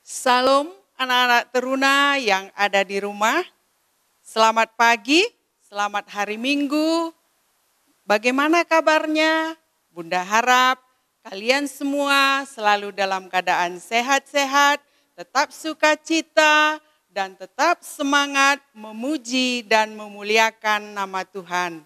Salam anak-anak teruna yang ada di rumah. Selamat pagi, selamat hari Minggu. Bagaimana kabarnya? Bunda harap kalian semua selalu dalam keadaan sehat-sehat, tetap sukacita, dan tetap semangat memuji dan memuliakan nama Tuhan.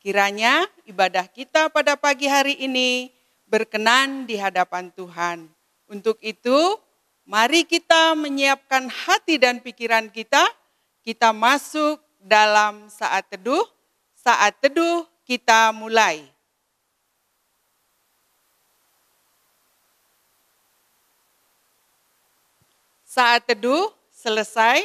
Kiranya ibadah kita pada pagi hari ini berkenan di hadapan Tuhan. Untuk itu, mari kita menyiapkan hati dan pikiran kita masuk dalam saat teduh. Saat teduh kita mulai. Saat teduh selesai.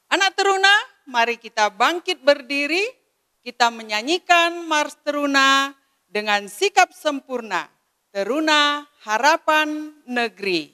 Anak teruna, mari kita bangkit berdiri. Kita menyanyikan Mars Teruna dengan sikap sempurna. Teruna Harapan Negeri.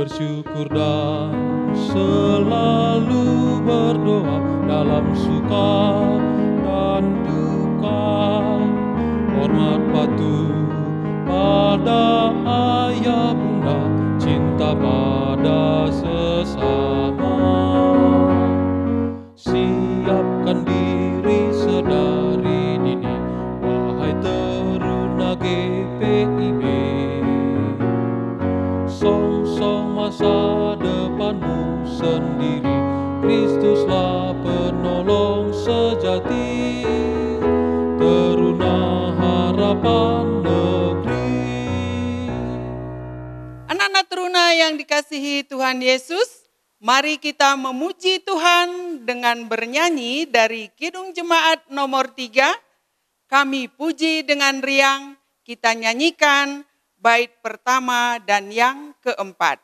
Bersyukur dan selalu berdoa dalam suka dan duka. Hormat patuh pada ayah bunda, cinta pada sesama. Siapkan diri sedari dini, wahai teruna GPIB. Song-song masa depanmu sendiri, Kristuslah penolong sejati, teruna harapan negeri. Anak-anak teruna yang dikasihi Tuhan Yesus, mari kita memuji Tuhan dengan bernyanyi dari Kidung Jemaat nomor 3. Kami puji dengan riang, kita nyanyikan bait pertama dan yang keempat.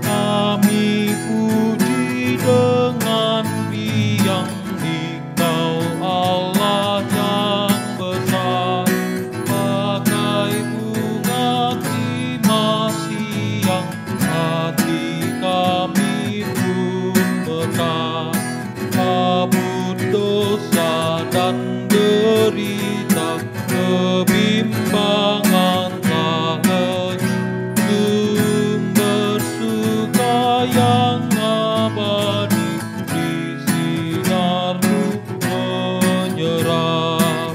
Kami puji dengan riang Dikau Allah yang besar, bagai bunga yang hati kami kabut dosa dan derita, kebimbangan tak sumber suka yang abadi di sinar-Mu menyerap.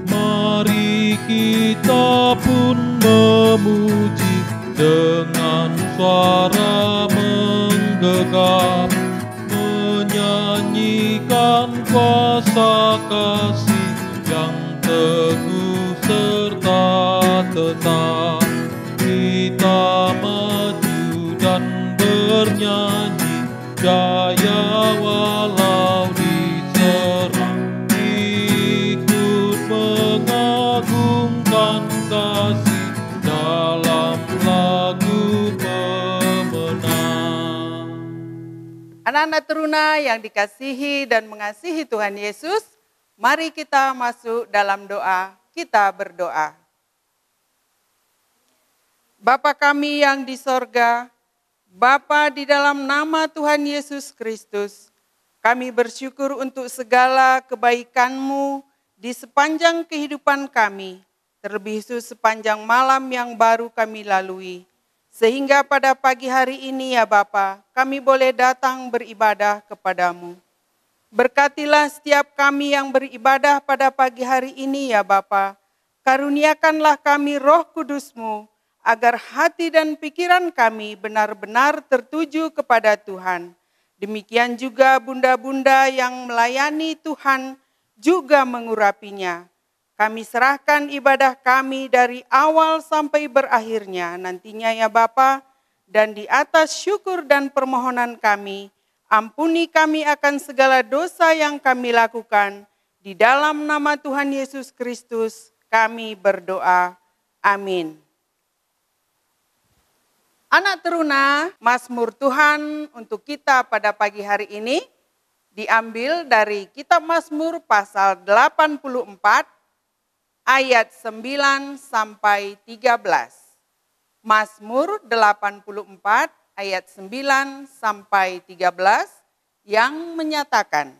Mari kita pun memuji dengan suara menggegap, menyanyikan kuasa kasih yang teguh serta tetap. Kita maju dan bernyanyi jaya walau diserang, ikut mengagungkan kasih dalam lagu pemenang. Anak-anak teruna yang dikasihi dan mengasihi Tuhan Yesus, mari kita masuk dalam doa. Kita berdoa. Bapa kami yang di sorga, Bapa di dalam nama Tuhan Yesus Kristus, kami bersyukur untuk segala kebaikan-Mu di sepanjang kehidupan kami, terlebih khusus sepanjang malam yang baru kami lalui. Sehingga pada pagi hari ini ya Bapa, kami boleh datang beribadah kepada-Mu. Berkatilah setiap kami yang beribadah pada pagi hari ini ya Bapa. Karuniakanlah kami Roh Kudus-Mu, agar hati dan pikiran kami benar-benar tertuju kepada Tuhan. Demikian juga bunda-bunda yang melayani Tuhan juga mengurapinya. Kami serahkan ibadah kami dari awal sampai berakhirnya nantinya ya Bapa, dan di atas syukur dan permohonan kami, ampuni kami akan segala dosa yang kami lakukan. Di dalam nama Tuhan Yesus Kristus kami berdoa. Amin. Anak teruna, Mazmur Tuhan untuk kita pada pagi hari ini diambil dari kitab Mazmur pasal 84 ayat 9 sampai 13. Mazmur 84 ayat 9 sampai 13 yang menyatakan,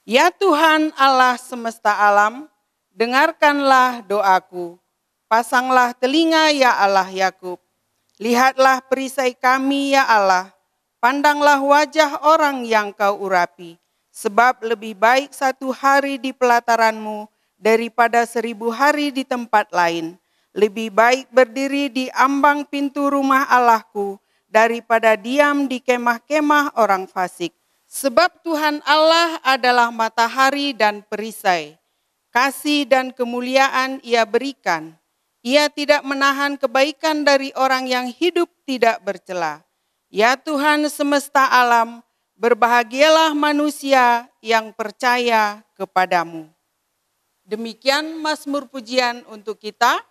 Ya Tuhan Allah semesta alam, dengarkanlah doaku. Pasanglah telinga ya Allah Yakub. Lihatlah perisai kami ya Allah. Pandanglah wajah orang yang kau urapi. Sebab lebih baik satu hari di pelataranmu daripada 1000 hari di tempat lain. Lebih baik berdiri di ambang pintu rumah Allahku daripada diam di kemah-kemah orang fasik. Sebab Tuhan Allah adalah matahari dan perisai. Kasih dan kemuliaan Ia berikan. Ia tidak menahan kebaikan dari orang yang hidup tidak bercela. Ya Tuhan semesta alam, berbahagialah manusia yang percaya kepadamu. Demikian Mazmur pujian untuk kita,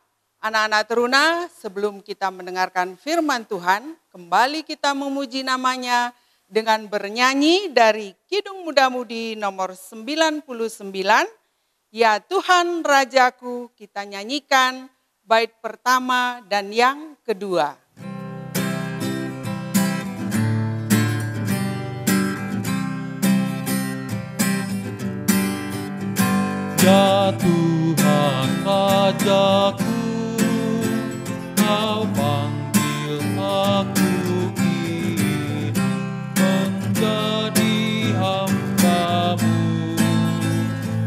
anak-anak teruna. Sebelum kita mendengarkan firman Tuhan, kembali kita memuji namanya dengan bernyanyi dari Kidung Muda-Mudi nomor 99, Ya Tuhan Rajaku, kita nyanyikan bait pertama dan yang kedua. Ya Tuhan Rajaku, Kau panggil aku ini menjadi hamba-Mu.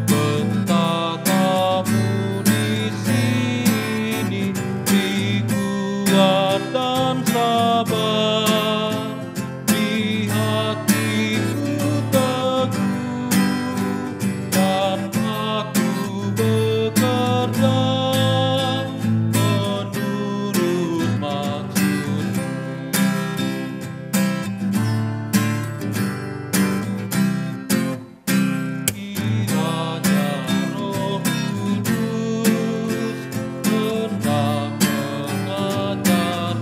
Betatamu di sini, beri kuat dan sabar, di hatiku teguh, dan bekerja menurut maksud-Mu. Kiranya Roh Kudus hendak mengajarkan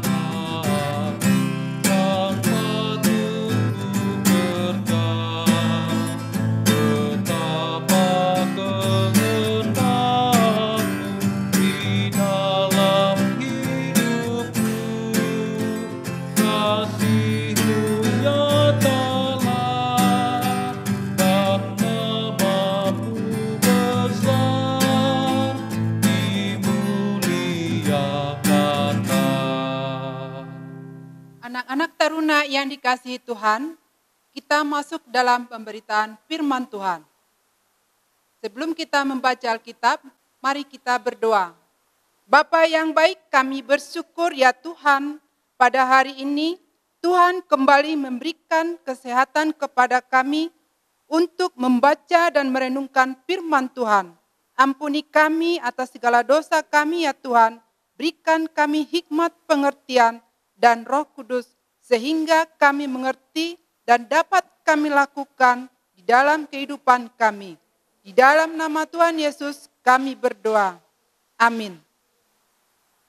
yang patut ku kerja, betapa kehendak-Mu di dalam hidupku. Kasih-Mu nyatalah dan namamu besar, dimuliakanlah. Anak-anak taruna yang dikasihi Tuhan, kita masuk dalam pemberitaan firman Tuhan. Sebelum kita membaca Alkitab, mari kita berdoa. Bapa yang baik, kami bersyukur ya Tuhan, pada hari ini Tuhan kembali memberikan kesehatan kepada kami untuk membaca dan merenungkan firman Tuhan. Ampuni kami atas segala dosa kami ya Tuhan, berikan kami hikmat pengertian dan Roh Kudus sehingga kami mengerti dan dapat kami lakukan di dalam kehidupan kami. Di dalam nama Tuhan Yesus kami berdoa. Amin.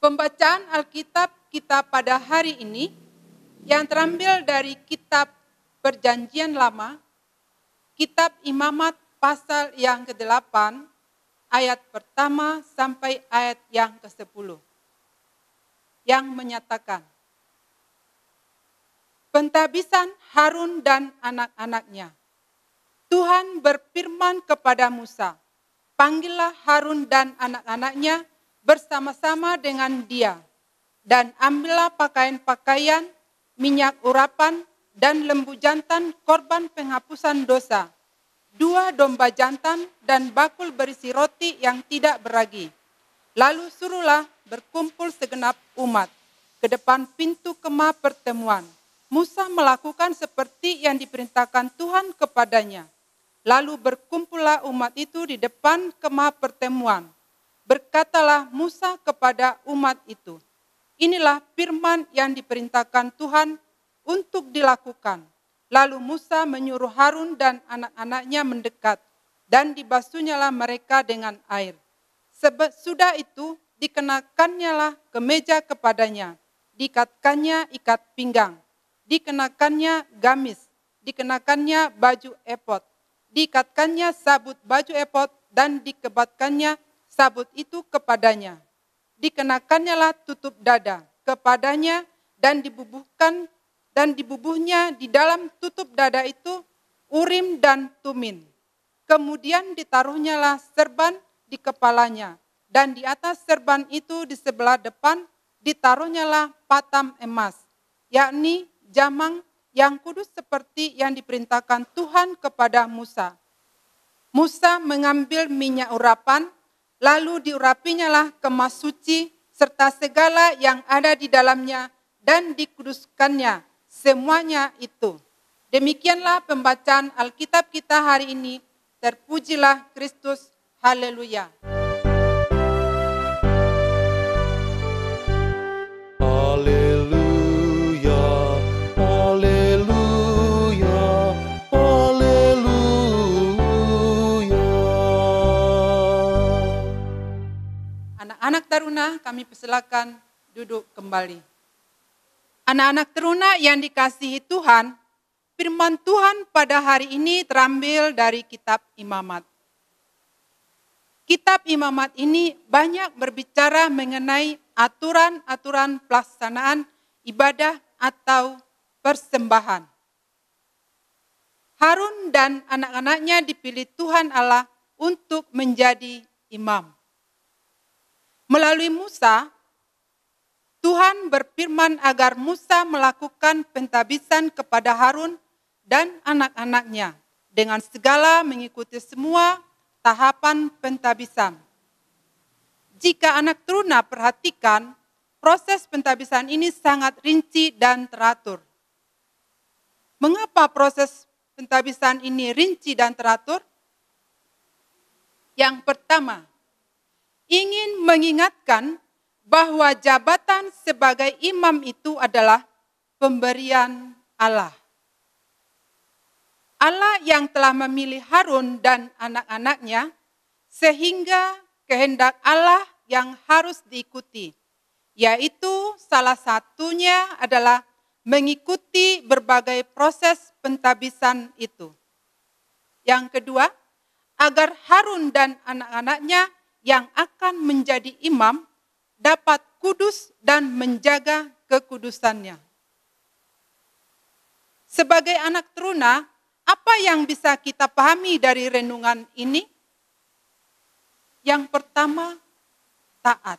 Pembacaan Alkitab kita pada hari ini yang terambil dari kitab Perjanjian Lama, kitab Imamat pasal yang ke-8, ayat pertama sampai ayat yang ke-10. Yang menyatakan, Pentabisan Harun dan anak-anaknya. Tuhan berfirman kepada Musa, panggillah Harun dan anak-anaknya bersama-sama dengan dia, dan ambillah pakaian-pakaian, minyak urapan, dan lembu jantan korban penghapusan dosa, 2 domba jantan dan bakul berisi roti yang tidak beragi. Lalu suruhlah berkumpul segenap umat ke depan pintu kemah pertemuan. Musa melakukan seperti yang diperintahkan Tuhan kepadanya. Lalu berkumpullah umat itu di depan kemah pertemuan. Berkatalah Musa kepada umat itu, inilah firman yang diperintahkan Tuhan untuk dilakukan. Lalu Musa menyuruh Harun dan anak-anaknya mendekat, dan dibasuhnyalah mereka dengan air. Sudah itu dikenakannya lah kemeja kepadanya, diikatkannya ikat pinggang, dikenakannya gamis, dikenakannya baju epod, diikatkannya sabut baju epod dan dikebatkannya sabut itu kepadanya. Dikenakannya lah tutup dada kepadanya dan dibubuhnya di dalam tutup dada itu Urim dan Tumim. Kemudian ditaruhnya lah serban di kepalanya, dan di atas serban itu di sebelah depan ditaruhnya lah patam emas, yakni jamang yang kudus seperti yang diperintahkan Tuhan kepada Musa. Musa mengambil minyak urapan, lalu diurapinya lah kemah suci serta segala yang ada di dalamnya dan dikuduskannya semuanya itu. Demikianlah pembacaan Alkitab kita hari ini. Terpujilah Kristus. Haleluya. Haleluya, haleluya, haleluya. Anak-anak taruna, kami persilakan duduk kembali. Anak-anak taruna yang dikasihi Tuhan, firman Tuhan pada hari ini terambil dari kitab Imamat. Kitab Imamat ini banyak berbicara mengenai aturan-aturan pelaksanaan ibadah atau persembahan. Harun dan anak-anaknya dipilih Tuhan Allah untuk menjadi imam. Melalui Musa, Tuhan berfirman agar Musa melakukan pentabisan kepada Harun dan anak-anaknya dengan segala mengikuti semua tahapan pentabisan. Jika anak teruna perhatikan, proses pentabisan ini sangat rinci dan teratur. Mengapa proses pentabisan ini rinci dan teratur? Yang pertama, ingin mengingatkan bahwa jabatan sebagai imam itu adalah pemberian Allah. Allah yang telah memilih Harun dan anak-anaknya, sehingga kehendak Allah yang harus diikuti, yaitu salah satunya adalah mengikuti berbagai proses pentabisan itu. Yang kedua, agar Harun dan anak-anaknya yang akan menjadi imam dapat kudus dan menjaga kekudusannya. Sebagai anak teruna, apa yang bisa kita pahami dari renungan ini? Yang pertama, taat.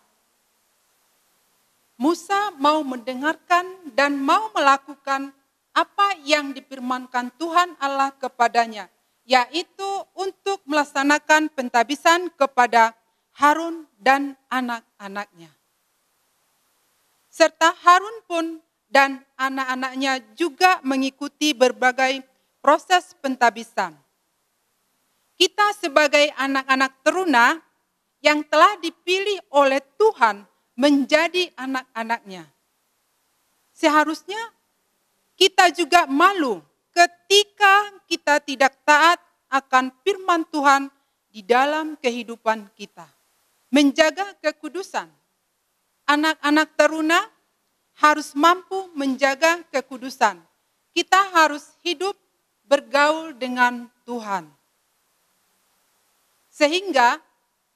Musa mau mendengarkan dan mau melakukan apa yang difirmankan Tuhan Allah kepadanya, yaitu untuk melaksanakan pentabisan kepada Harun dan anak-anaknya. Serta Harun pun dan anak-anaknya juga mengikuti berbagai proses pentabisan. Kita sebagai anak-anak teruna yang telah dipilih oleh Tuhan menjadi anak-anaknya, seharusnya kita juga malu ketika kita tidak taat akan firman Tuhan di dalam kehidupan kita. Menjaga kekudusan. Anak-anak teruna harus mampu menjaga kekudusan. Kita harus hidup bergaul dengan Tuhan. Sehingga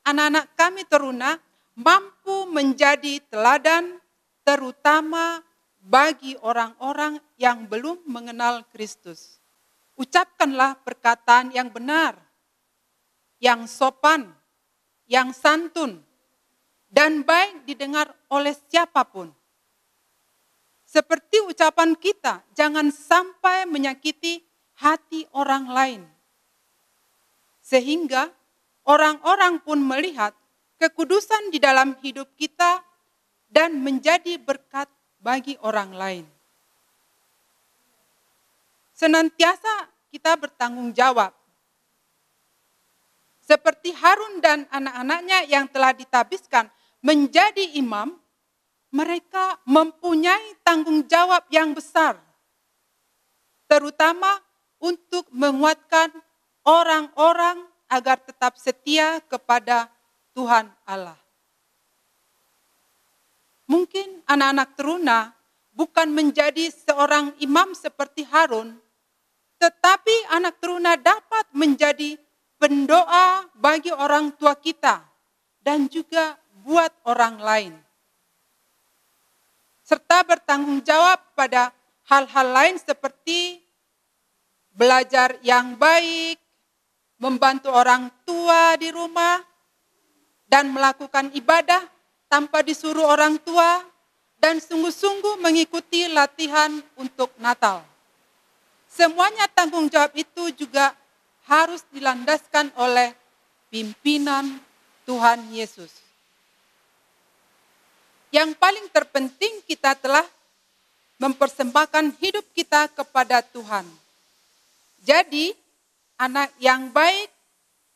anak-anak kami teruna mampu menjadi teladan terutama bagi orang-orang yang belum mengenal Kristus. Ucapkanlah perkataan yang benar, yang sopan, yang santun, dan baik didengar oleh siapapun. Seperti ucapan kita, jangan sampai menyakiti hati orang lain. Sehingga orang-orang pun melihat kekudusan di dalam hidup kita, dan menjadi berkat bagi orang lain. Senantiasa kita bertanggung jawab. Seperti Harun dan anak-anaknya yang telah ditabiskan menjadi imam, mereka mempunyai tanggung jawab yang besar, terutama untuk menguatkan orang-orang agar tetap setia kepada Tuhan Allah. Mungkin anak-anak teruna bukan menjadi seorang imam seperti Harun, tetapi anak teruna dapat menjadi pendoa bagi orang tua kita dan juga buat orang lain. Serta bertanggung jawab pada hal-hal lain seperti belajar yang baik, membantu orang tua di rumah, dan melakukan ibadah tanpa disuruh orang tua, dan sungguh-sungguh mengikuti latihan untuk Natal. Semuanya tanggung jawab itu juga harus dilandaskan oleh pimpinan Tuhan Yesus. Yang paling terpenting, kita telah mempersembahkan hidup kita kepada Tuhan. Jadi, anak yang baik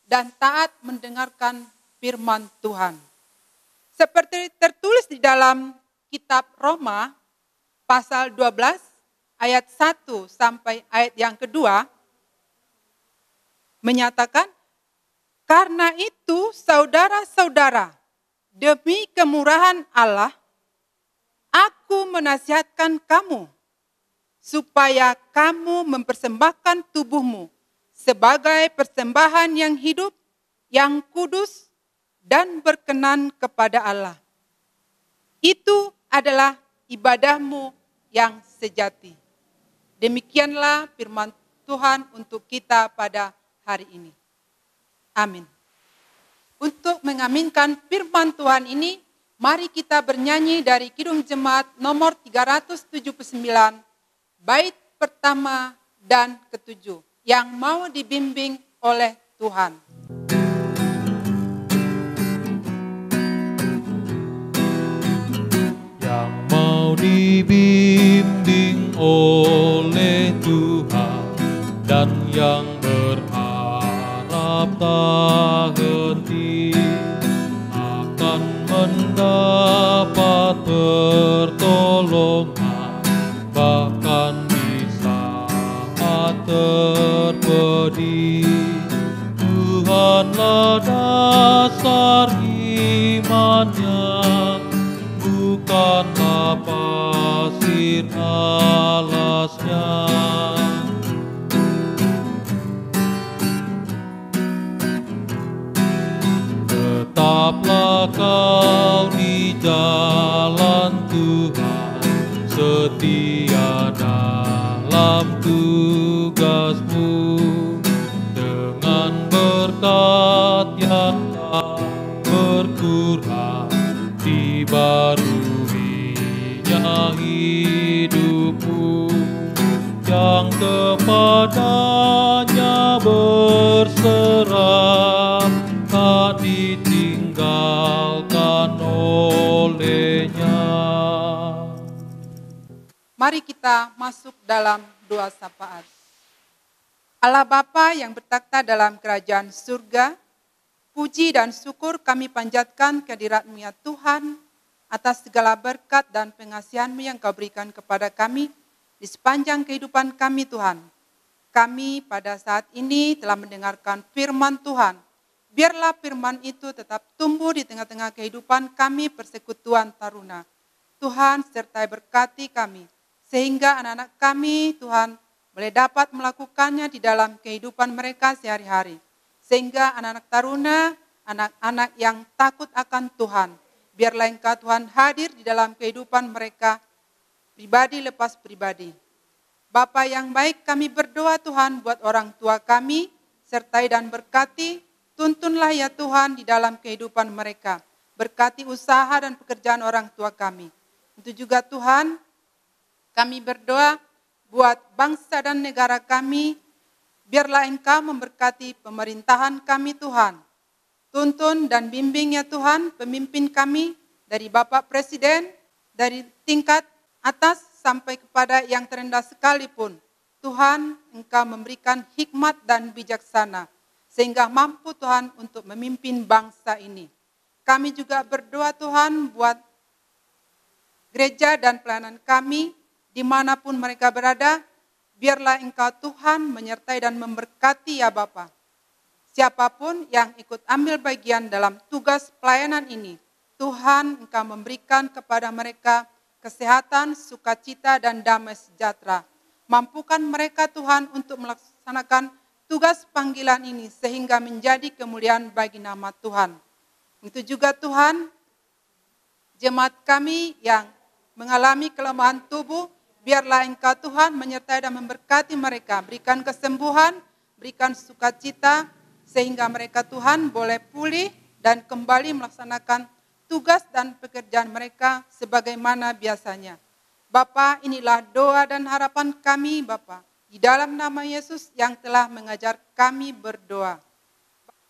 dan taat mendengarkan firman Tuhan. Seperti tertulis di dalam kitab Roma, pasal 12, ayat 1 sampai ayat yang kedua, menyatakan, karena itu saudara-saudara, demi kemurahan Allah, aku menasihatkan kamu, supaya kamu mempersembahkan tubuhmu sebagai persembahan yang hidup, yang kudus, dan berkenan kepada Allah. Itu adalah ibadahmu yang sejati. Demikianlah firman Tuhan untuk kita pada hari ini. Amin. Untuk mengaminkan firman Tuhan ini, mari kita bernyanyi dari Kidung Jemaat nomor 379, bait pertama dan ketujuh, yang mau dibimbing oleh Tuhan. Yang mau dibimbing oleh Tuhan dan yang berharap tak henti akan mendapat pertolongan, bahkan di saat terpedih. Tuhanlah dasar imannya, bukanlah pasir alasnya. Tetaplah kau di jalan Tuhan, setia dalam tugasmu, dengan berkat yang tak berkurang, dibaruinya hidupmu, yang kepadanya berserah, tak ditinggalkan olehnya. Mari kita masuk dalam doa syafaat. Allah Bapa yang bertakhta dalam kerajaan surga, puji dan syukur kami panjatkan kehadirat-Mu ya Tuhan, atas segala berkat dan pengasihan-Mu yang Kau berikan kepada kami di sepanjang kehidupan kami Tuhan. Kami pada saat ini telah mendengarkan firman Tuhan. Biarlah firman itu tetap tumbuh di tengah-tengah kehidupan kami persekutuan taruna. Tuhan sertai berkati kami, sehingga anak-anak kami Tuhan boleh dapat melakukannya di dalam kehidupan mereka sehari-hari. Sehingga anak-anak taruna, anak-anak yang takut akan Tuhan, biarlah Engkau Tuhan hadir di dalam kehidupan mereka, pribadi lepas pribadi. Bapa yang baik, kami berdoa Tuhan buat orang tua kami, sertai dan berkati, tuntunlah ya Tuhan di dalam kehidupan mereka. Berkati usaha dan pekerjaan orang tua kami. Itu juga Tuhan, kami berdoa buat bangsa dan negara kami, biarlah Engkau memberkati pemerintahan kami Tuhan. Tuntun dan bimbing ya Tuhan pemimpin kami dari Bapak Presiden, dari tingkat atas sampai kepada yang terendah sekalipun. Tuhan, Engkau memberikan hikmat dan bijaksana, sehingga mampu Tuhan untuk memimpin bangsa ini. Kami juga berdoa Tuhan buat gereja dan pelayanan kami, dimanapun mereka berada, biarlah Engkau Tuhan menyertai dan memberkati ya Bapa. Siapapun yang ikut ambil bagian dalam tugas pelayanan ini, Tuhan Engkau memberikan kepada mereka kesehatan, sukacita, dan damai sejahtera. Mampukan mereka Tuhan untuk melaksanakan tugas panggilan ini sehingga menjadi kemuliaan bagi nama Tuhan. Itu juga Tuhan, jemaat kami yang mengalami kelemahan tubuh, biarlah Engkau Tuhan menyertai dan memberkati mereka, berikan kesembuhan, berikan sukacita, sehingga mereka Tuhan boleh pulih dan kembali melaksanakan tugas dan pekerjaan mereka sebagaimana biasanya. Bapa, inilah doa dan harapan kami Bapa, di dalam nama Yesus yang telah mengajar kami berdoa.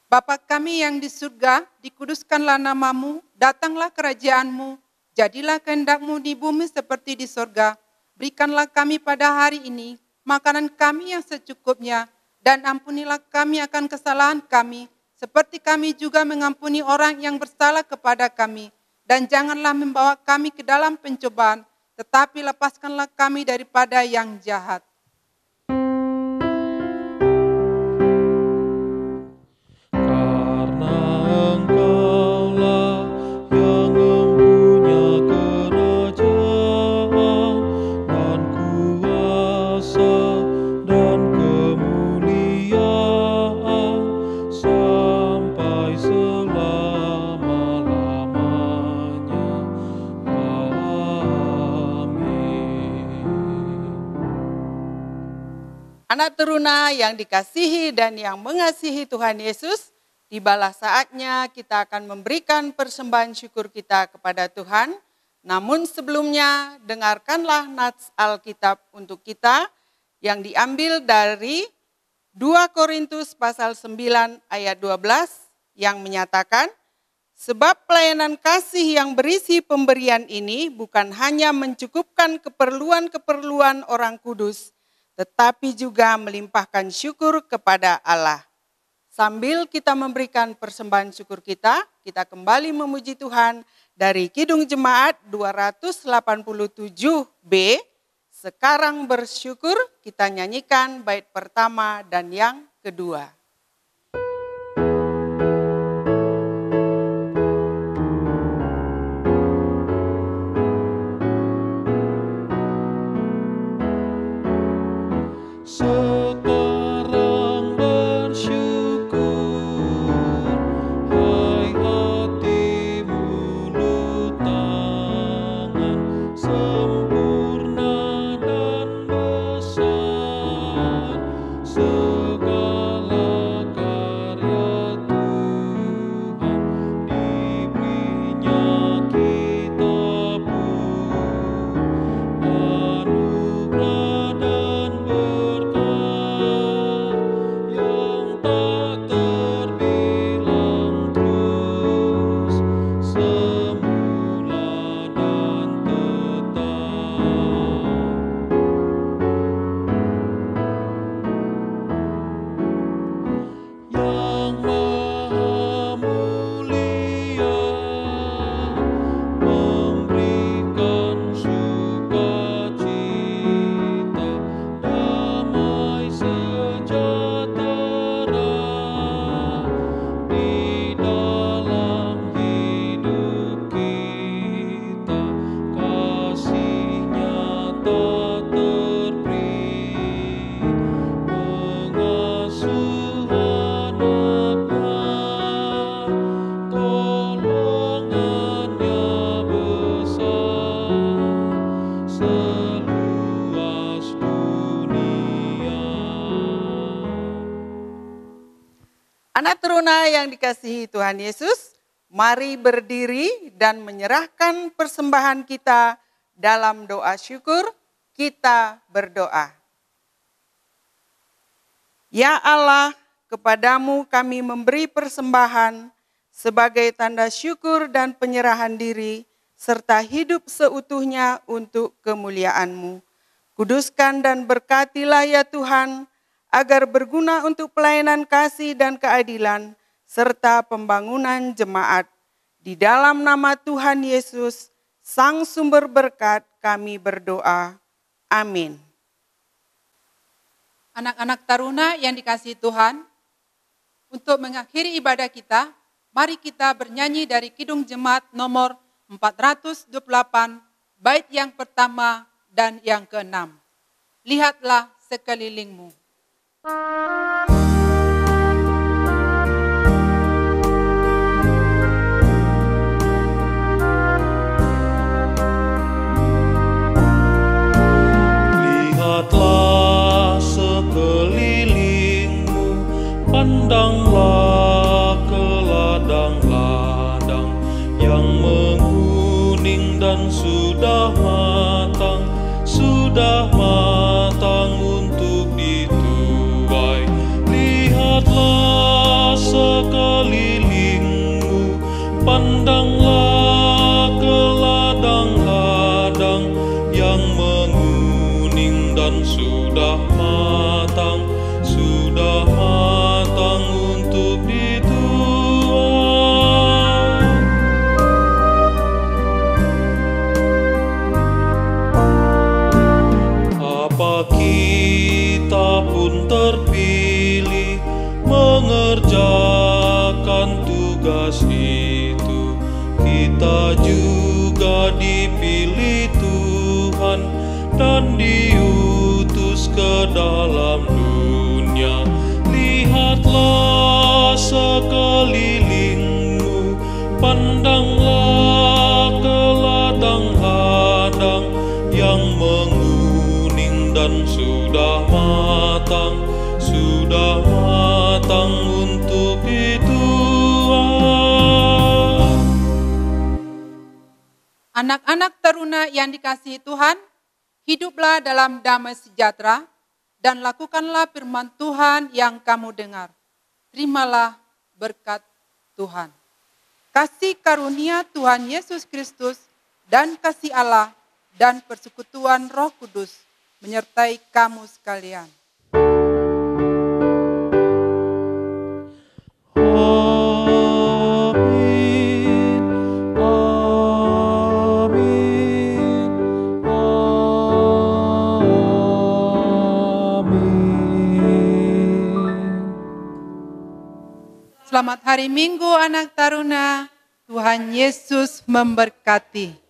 Bapa kami yang di surga, dikuduskanlah namamu, datanglah kerajaan-Mu, jadilah kehendak-Mu di bumi seperti di surga. Berikanlah kami pada hari ini makanan kami yang secukupnya, dan ampunilah kami akan kesalahan kami, seperti kami juga mengampuni orang yang bersalah kepada kami. Dan janganlah membawa kami ke dalam pencobaan, tetapi lepaskanlah kami daripada yang jahat. Karena Engkaulah yang mempunyai kerajaan dan kuasa dan kemuliaan sampai selama-lamanya. Amin. Anak teruna yang dikasihi dan yang mengasihi Tuhan Yesus, tibalah saatnya kita akan memberikan persembahan syukur kita kepada Tuhan. Namun sebelumnya, dengarkanlah nats Alkitab untuk kita yang diambil dari 2 Korintus pasal 9 ayat 12 yang menyatakan, sebab pelayanan kasih yang berisi pemberian ini bukan hanya mencukupkan keperluan-keperluan orang kudus, tetapi juga melimpahkan syukur kepada Allah. Sambil kita memberikan persembahan syukur kita kembali memuji Tuhan dari Kidung Jemaat 287B. Sekarang bersyukur, kita nyanyikan bait pertama dan yang kedua. Sekarang bersyukur, hai hati mulut tangan, sempurna dan besar, segala karya Tuhan, diberinya kita pun anugerah dan berkat yang tak terbilang terus, semula dan tetap. Yang Maha Mulia memberikan sukacita, damai sejahtera di dalam hidup kita, kasih-Nya tak terperi, mengasuh anak-Nya, tolongan-Nya besar seluas dunia. Anak teruna yang dikasihi Tuhan Yesus, mari berdiri dan menyerahkan persembahan kita dalam doa syukur. Kita berdoa. Ya Allah, kepadamu kami memberi persembahan sebagai tanda syukur dan penyerahan diri, serta hidup seutuhnya untuk kemuliaan-Mu. Kuduskan dan berkatilah ya Tuhan, agar berguna untuk pelayanan kasih dan keadilan, serta pembangunan jemaat. Di dalam nama Tuhan Yesus, Sang Sumber Berkat, kami berdoa. Amin. Anak-anak taruna yang dikasihi Tuhan, untuk mengakhiri ibadah kita, mari kita bernyanyi dari Kidung Jemaat nomor 428, bait yang pertama dan yang keenam. Lihatlah sekelilingmu. Lihatlah sekelilingmu, pandanglah ke ladang-ladang yang menguning dan sudah matang untuk dituai. Lihatlah sekelilingmu, pandanglah ke ladang-ladang yang menguning dan sudah matang untuk dituai. Apa kita pun terpilih mengerjakan tugas itu, kita juga dipilih Tuhan dan diutus ke dalam dunia. Lihatlah sekelilingmu, pandanglah ke ladang-ladang yang menguning dan sudah matang untuk dituai. Anak-anak taruna yang dikasihi Tuhan, hiduplah dalam damai sejahtera dan lakukanlah firman Tuhan yang kamu dengar. Terimalah berkat Tuhan. Kasih karunia Tuhan Yesus Kristus dan kasih Allah dan persekutuan Roh Kudus menyertai kamu sekalian. Amin, amin, amin. Selamat hari Minggu anak taruna, Tuhan Yesus memberkati.